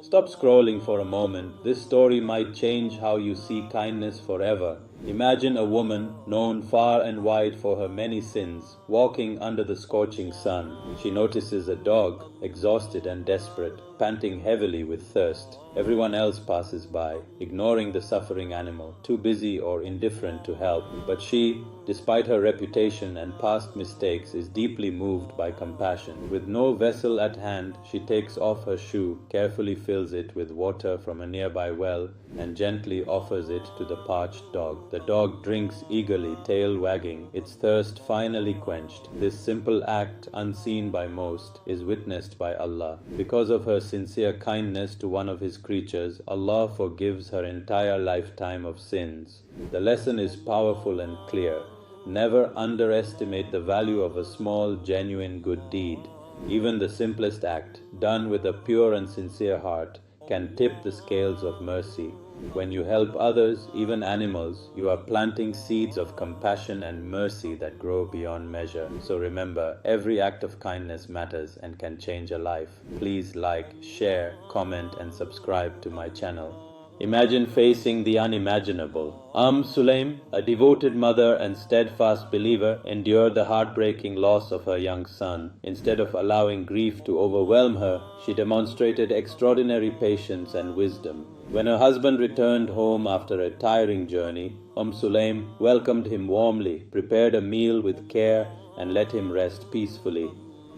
Stop scrolling for a moment. This story might change how you see kindness forever. Imagine a woman known far and wide for her many sins, walking under the scorching sun. She notices a dog, exhausted and desperate, panting heavily with thirst. Everyone else passes by, ignoring the suffering animal, too busy or indifferent to help. But she, despite her reputation and past mistakes, is deeply moved by compassion. With no vessel at hand, she takes off her shoe, carefully fills it with water from a nearby well, and gently offers it to the parched dog. The dog drinks eagerly, tail wagging, its thirst finally quenched. This simple act, unseen by most, is witnessed by Allah. Because of her sincere kindness to one of His creatures, Allah forgives her entire lifetime of sins. The lesson is powerful and clear. Never underestimate the value of a small, genuine good deed. Even the simplest act, done with a pure and sincere heart, can tip the scales of mercy. When you help others, even animals, you are planting seeds of compassion and mercy that grow beyond measure. So remember, every act of kindness matters and can change a life. Please like, share, comment and subscribe to my channel. Imagine facing the unimaginable. Sulaym, a devoted mother and steadfast believer, endured the heartbreaking loss of her young son. Instead of allowing grief to overwhelm her, she demonstrated extraordinary patience and wisdom. When her husband returned home after a tiring journey, Sulaym welcomed him warmly, prepared a meal with care, and let him rest peacefully.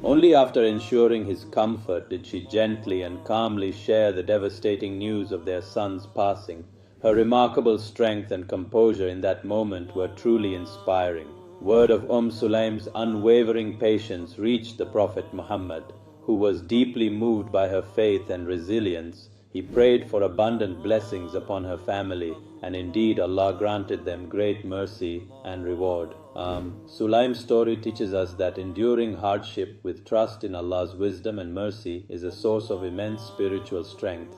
Only after ensuring his comfort did she gently and calmly share the devastating news of their son's passing. Her remarkable strength and composure in that moment were truly inspiring. Word of Sulaym's unwavering patience reached the Prophet Muhammad, who was deeply moved by her faith and resilience. He prayed for abundant blessings upon her family, and indeed Allah granted them great mercy and reward. Sulaym's story teaches us that enduring hardship with trust in Allah's wisdom and mercy is a source of immense spiritual strength.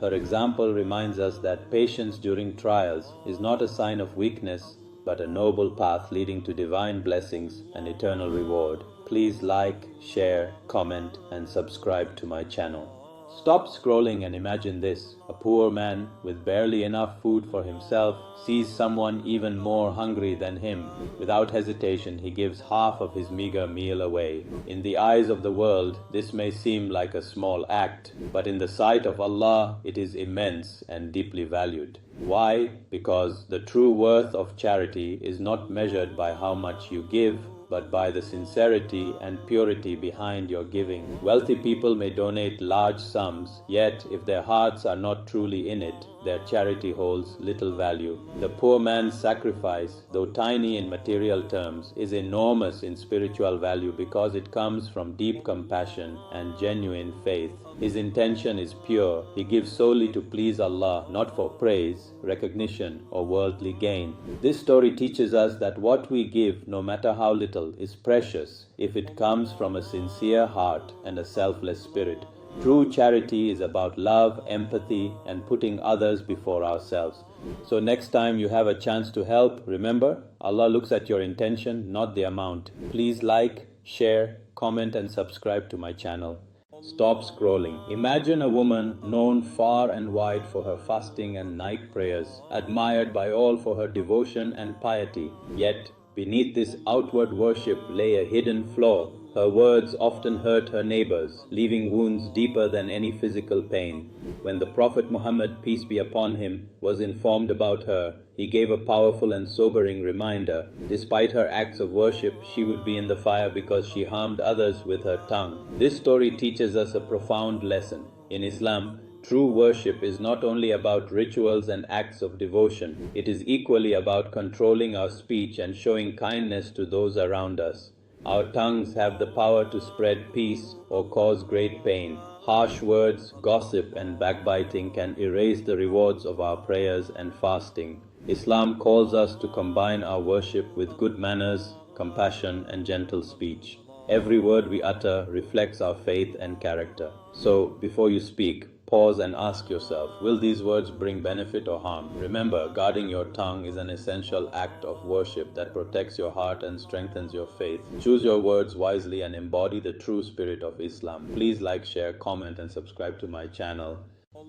Her example reminds us that patience during trials is not a sign of weakness, but a noble path leading to divine blessings and eternal reward. Please like, share, comment, and subscribe to my channel. Stop scrolling and imagine this. A poor man with barely enough food for himself sees someone even more hungry than him. Without hesitation, he gives half of his meager meal away. In the eyes of the world, this may seem like a small act, but in the sight of Allah, it is immense and deeply valued. Why? Because the true worth of charity is not measured by how much you give, but by the sincerity and purity behind your giving. Wealthy people may donate large sums, yet if their hearts are not truly in it, their charity holds little value. The poor man's sacrifice, though tiny in material terms, is enormous in spiritual value because it comes from deep compassion and genuine faith. His intention is pure. He gives solely to please Allah, not for praise, recognition, or worldly gain. This story teaches us that what we give, no matter how little, is precious if it comes from a sincere heart and a selfless spirit. True charity is about love, empathy, and putting others before ourselves. So next time you have a chance to help, remember, Allah looks at your intention, not the amount. Please like, share, comment, and subscribe to my channel. Stop scrolling. Imagine a woman known far and wide for her fasting and night prayers, admired by all for her devotion and piety. Yet, beneath this outward worship lay a hidden flaw. Her words often hurt her neighbors, leaving wounds deeper than any physical pain. When the Prophet Muhammad, peace be upon him, was informed about her, he gave a powerful and sobering reminder. Despite her acts of worship, she would be in the fire because she harmed others with her tongue. This story teaches us a profound lesson. In Islam, true worship is not only about rituals and acts of devotion. It is equally about controlling our speech and showing kindness to those around us. Our tongues have the power to spread peace or cause great pain. Harsh words, gossip, and backbiting can erase the rewards of our prayers and fasting. Islam calls us to combine our worship with good manners, compassion, and gentle speech. Every word we utter reflects our faith and character. So, before you speak, pause and ask yourself, will these words bring benefit or harm? Remember, guarding your tongue is an essential act of worship that protects your heart and strengthens your faith. Choose your words wisely and embody the true spirit of Islam. Please like, share, comment, and subscribe to my channel.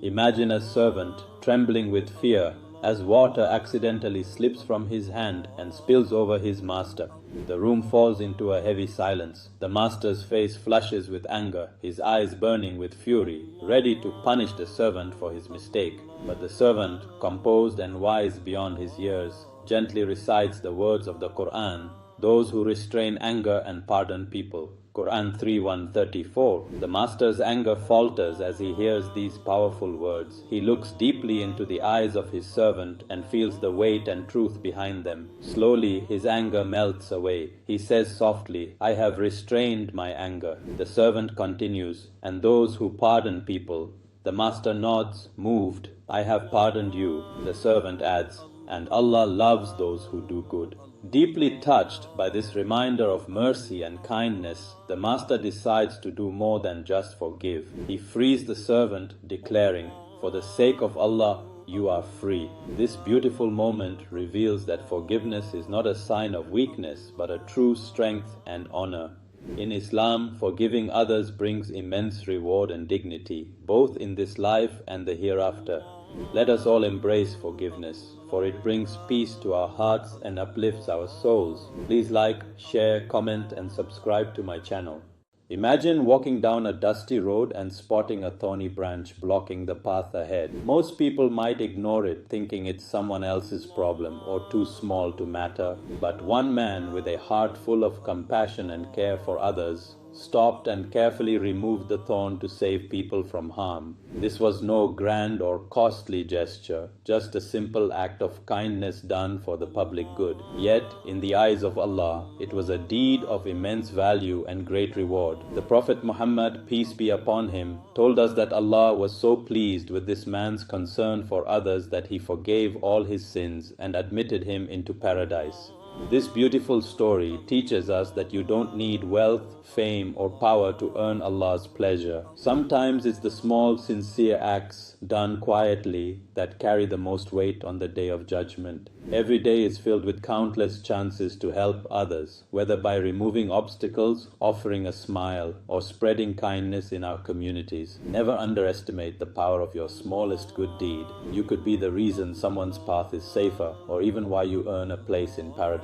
Imagine a servant trembling with fear as water accidentally slips from his hand and spills over his master. The room falls into a heavy silence. The master's face flushes with anger, his eyes burning with fury, ready to punish the servant for his mistake. But the servant, composed and wise beyond his years, gently recites the words of the Qur'an, "Those who restrain anger and pardon people." Qur'an 3:134. The master's anger falters as he hears these powerful words. He looks deeply into the eyes of his servant and feels the weight and truth behind them. Slowly his anger melts away. He says softly, "I have restrained my anger." The servant continues, "And those who pardon people." The master nods, moved, "I have pardoned you." The servant adds, "And Allah loves those who do good." Deeply touched by this reminder of mercy and kindness, the master decides to do more than just forgive. He frees the servant, declaring, "For the sake of Allah, you are free." This beautiful moment reveals that forgiveness is not a sign of weakness, but a true strength and honor. In Islam, forgiving others brings immense reward and dignity, both in this life and the hereafter. Let us all embrace forgiveness, for it brings peace to our hearts and uplifts our souls. Please like, share, comment and subscribe to my channel. Imagine walking down a dusty road and spotting a thorny branch blocking the path ahead. Most people might ignore it, thinking it's someone else's problem or too small to matter. But one man with a heart full of compassion and care for others stopped and carefully removed the thorn to save people from harm. This was no grand or costly gesture, just a simple act of kindness done for the public good. Yet, in the eyes of Allah, it was a deed of immense value and great reward. The Prophet Muhammad, peace be upon him, told us that Allah was so pleased with this man's concern for others that he forgave all his sins and admitted him into paradise. This beautiful story teaches us that you don't need wealth, fame or power to earn Allah's pleasure. Sometimes it's the small, sincere acts done quietly that carry the most weight on the Day of Judgment. Every day is filled with countless chances to help others, whether by removing obstacles, offering a smile, or spreading kindness in our communities. Never underestimate the power of your smallest good deed. You could be the reason someone's path is safer, or even why you earn a place in paradise.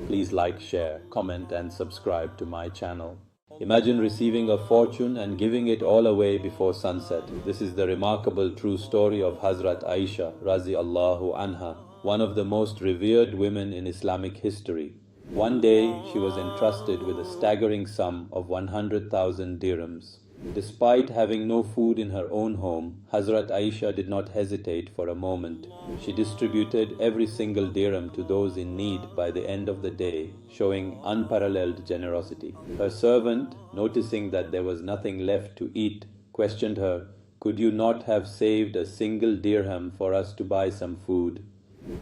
Please like, share, comment and subscribe to my channel. Imagine receiving a fortune and giving it all away before sunset. This is the remarkable true story of Hazrat Aisha Raziallahu anha, one of the most revered women in Islamic history. One day she was entrusted with a staggering sum of 100,000 dirhams. Despite having no food in her own home, Hazrat Aisha did not hesitate for a moment. She distributed every single dirham to those in need by the end of the day, showing unparalleled generosity. Her servant, noticing that there was nothing left to eat, questioned her, "Could you not have saved a single dirham for us to buy some food?"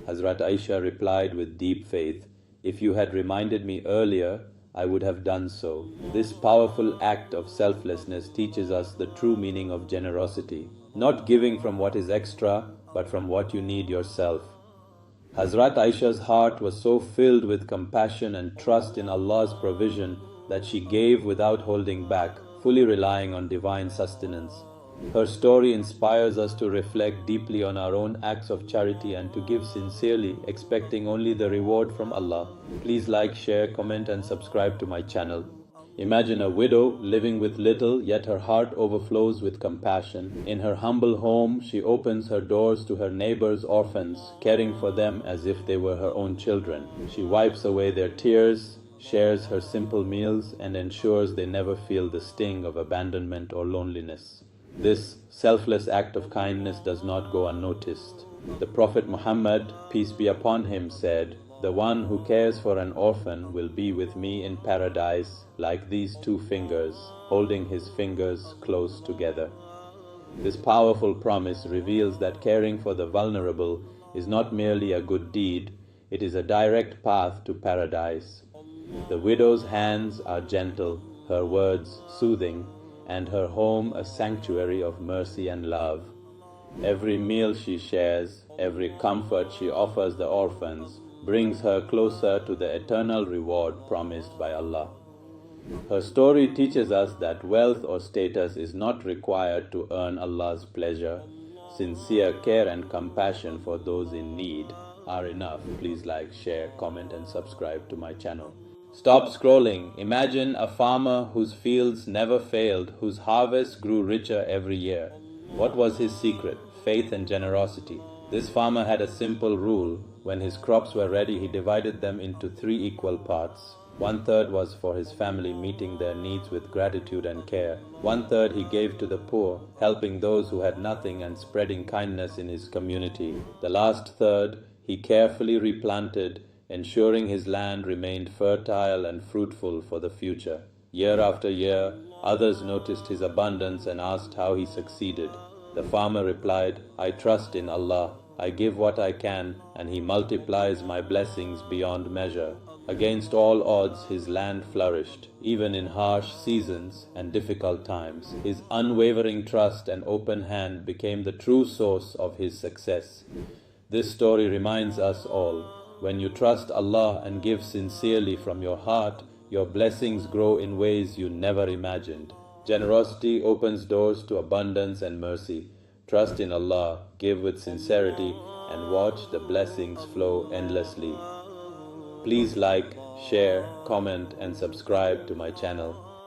Hazrat Aisha replied with deep faith, "If you had reminded me earlier, I would have done so." This powerful act of selflessness teaches us the true meaning of generosity. Not giving from what is extra, but from what you need yourself. Hazrat Aisha's heart was so filled with compassion and trust in Allah's provision that she gave without holding back, fully relying on divine sustenance. Her story inspires us to reflect deeply on our own acts of charity and to give sincerely, expecting only the reward from Allah. Please like, share, comment and subscribe to my channel. Imagine a widow living with little, yet her heart overflows with compassion. In her humble home, she opens her doors to her neighbors' orphans, caring for them as if they were her own children. She wipes away their tears, shares her simple meals and ensures they never feel the sting of abandonment or loneliness. This selfless act of kindness does not go unnoticed. The Prophet Muhammad, peace be upon him, said, "The one who cares for an orphan will be with me in paradise like these two fingers, holding his fingers close together." This powerful promise reveals that caring for the vulnerable is not merely a good deed, it is a direct path to paradise. The widow's hands are gentle, her words soothing, and her home a sanctuary of mercy and love. Every meal she shares, every comfort she offers the orphans, brings her closer to the eternal reward promised by Allah. Her story teaches us that wealth or status is not required to earn Allah's pleasure. sincere care and compassion for those in need are enough. Please like, share, comment and subscribe to my channel. Stop scrolling. Imagine a farmer whose fields never failed, whose harvest grew richer every year. What was his secret? Faith and generosity. This farmer had a simple rule. When his crops were ready, he divided them into 3 equal parts. 1/3 was for his family, meeting their needs with gratitude and care. 1/3 he gave to the poor, helping those who had nothing and spreading kindness in his community. The last third he carefully replanted, ensuring his land remained fertile and fruitful for the future. Year after year, others noticed his abundance and asked how he succeeded. The farmer replied, "I trust in Allah. I give what I can, and He multiplies my blessings beyond measure." Against all odds, his land flourished, even in harsh seasons and difficult times. His unwavering trust and open hand became the true source of his success. This story reminds us all, when you trust Allah and give sincerely from your heart, your blessings grow in ways you never imagined. Generosity opens doors to abundance and mercy. Trust in Allah, give with sincerity, and watch the blessings flow endlessly. Please like, share, comment and subscribe to my channel.